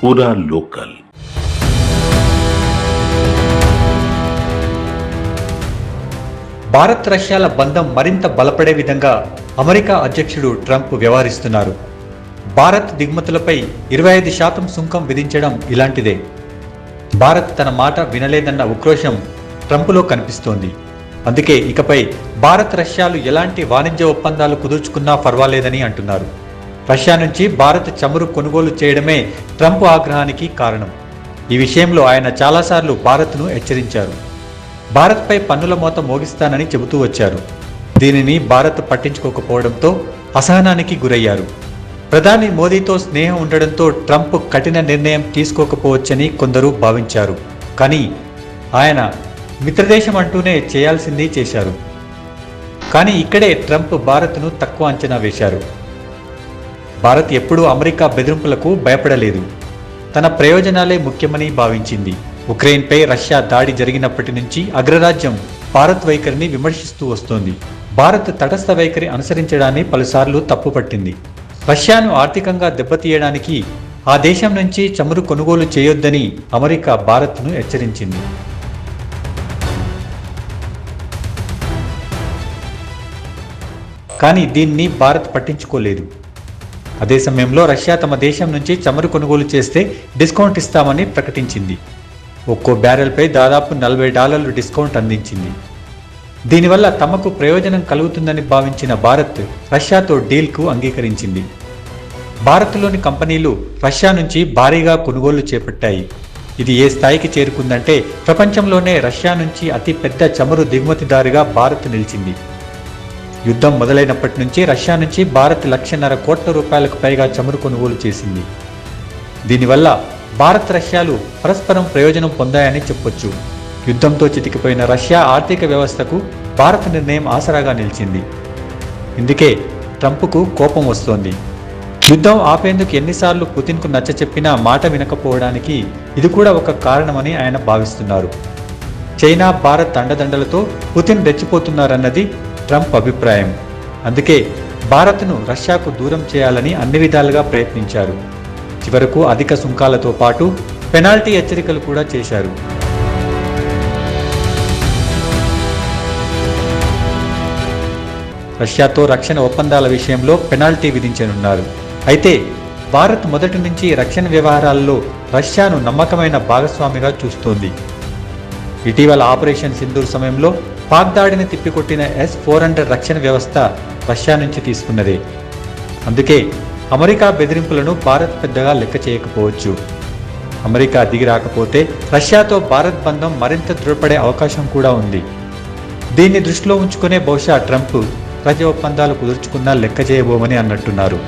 पूरा लोकल। భారత్ రష్యాల బంధం మరింత బలపడే విధంగా అమెరికా అధ్యక్షుడు ట్రంప్ వ్యవహరిస్తున్నారు. భారత్ దిగుమతులపై 25% సుంకం విధించడం ఇలాంటిదే. భారత్ తన మాట వినలేదన్న ఉక్రోషం ట్రంప్లో కనిపిస్తోంది. అందుకే ఇకపై భారత్ రష్యాలు ఎలాంటి వాణిజ్య ఒప్పందాలు కుదుర్చుకున్నా పర్వాలేదని అంటున్నారు. రష్యా నుంచి భారత్ చమురు కొనుగోలు చేయడమే ట్రంప్ ఆగ్రహానికి కారణం. ఈ విషయంలో ఆయన చాలాసార్లు భారత్ను హెచ్చరించారు. భారత్పై పన్నుల మోత మోగిస్తానని చెబుతూ వచ్చారు. దీనిని భారత్ పట్టించుకోకపోవడంతో అసహనానికి గురయ్యారు. ప్రధాని మోదీతో స్నేహం ఉండడంతో ట్రంప్ కఠిన నిర్ణయం తీసుకోకపోవచ్చని కొందరు భావించారు. కానీ ఆయన మిత్రదేశం అంటూనే చేయాల్సింది చేశారు. కానీ ఇక్కడే ట్రంప్ భారత్ను తక్కువ అంచనా వేశారు. భారత్ ఎప్పుడూ అమెరికా బెదిరింపులకు భయపడలేదు. తన ప్రయోజనాలే ముఖ్యమని భావించింది. ఉక్రెయిన్పై రష్యా దాడి జరిగినప్పటి నుంచి అగ్రరాజ్యం భారత్ వైఖరిని విమర్శిస్తూ వస్తోంది. భారత్ తటస్థ వైఖరి అనుసరించడాన్ని పలుసార్లు తప్పుపట్టింది. రష్యాను ఆర్థికంగా దెబ్బతీయడానికి ఆ దేశం నుంచి చమురు కొనుగోలు చేయొద్దని అమెరికా భారత్ను హెచ్చరించింది. కానీ దీన్ని భారత్ పట్టించుకోలేదు. అదే సమయంలో రష్యా తమ దేశం నుంచి చమురు కొనుగోలు చేస్తే డిస్కౌంట్ ఇస్తామని ప్రకటించింది. ఒక్కో బ్యారెల్పై దాదాపు $40 డిస్కౌంట్ అందించింది. దీనివల్ల తమకు ప్రయోజనం కలుగుతుందని భావించిన భారత్ రష్యాతో డీల్కు అంగీకరించింది. భారత్లోని కంపెనీలు రష్యా నుంచి భారీగా కొనుగోళ్లు చేపట్టాయి. ఇది ఏ స్థాయికి చేరుకుందంటే ప్రపంచంలోనే రష్యా నుంచి అతి పెద్ద చమురు దిగుమతిదారుగా భారత్ నిలిచింది. యుద్ధం మొదలైనప్పటి నుంచి రష్యా నుంచి భారత్ $1.5 కోట్ల పైగా చమురు కొనుగోలు చేసింది. దీనివల్ల భారత్ రష్యాలు పరస్పరం ప్రయోజనం పొందాయని చెప్పొచ్చు. యుద్ధంతో చితికిపోయిన రష్యా ఆర్థిక వ్యవస్థకు భారత్ నిర్ణయం ఆసరాగా నిలిచింది. ఇందుకే ట్రంప్కు కోపం వస్తోంది. యుద్ధం ఆపేందుకు ఎన్నిసార్లు పుతిన్కు నచ్చచెప్పినా మాట వినకపోవడానికి ఇది కూడా ఒక కారణమని ఆయన భావిస్తున్నారు. చైనా భారత్ అండదండలతో పుతిన్ రెచ్చిపోతున్నారన్నది ట్రంప్ అభిప్రాయం. అందుకే భారత్ను రష్యాకు దూరం చేయాలని అన్ని విధాలుగా ప్రయత్నించారు. చివరకు అధిక సుంకాలతో పాటు పెనాల్టీ హెచ్చరికలు కూడా చేశారు. రష్యాతో రక్షణ ఒప్పందాల విషయంలో పెనాల్టీ విధించనున్నారు. అయితే భారత్ మొదటి నుంచి రక్షణ వ్యవహారాల్లో రష్యాను నమ్మకమైన భాగస్వామిగా చూస్తోంది. ఇటీవల ఆపరేషన్ సింధూర్ సమయంలో పాక్ దాడిని తిప్పికొట్టిన S-400 రక్షణ వ్యవస్థ రష్యా నుంచి తీసుకున్నదే. అందుకే అమెరికా బెదిరింపులను భారత్ పెద్దగా లెక్క చేయకపోవచ్చు. అమెరికా దిగి రాకపోతే రష్యాతో భారత్ బంధం మరింత దృఢపడే అవకాశం కూడా ఉంది. దీన్ని దృష్టిలో ఉంచుకునే బహుశా ట్రంప్ ప్రజా ఒప్పందాలు కుదుర్చుకున్నా లెక్క చేయబోమని అన్నట్టున్నారు.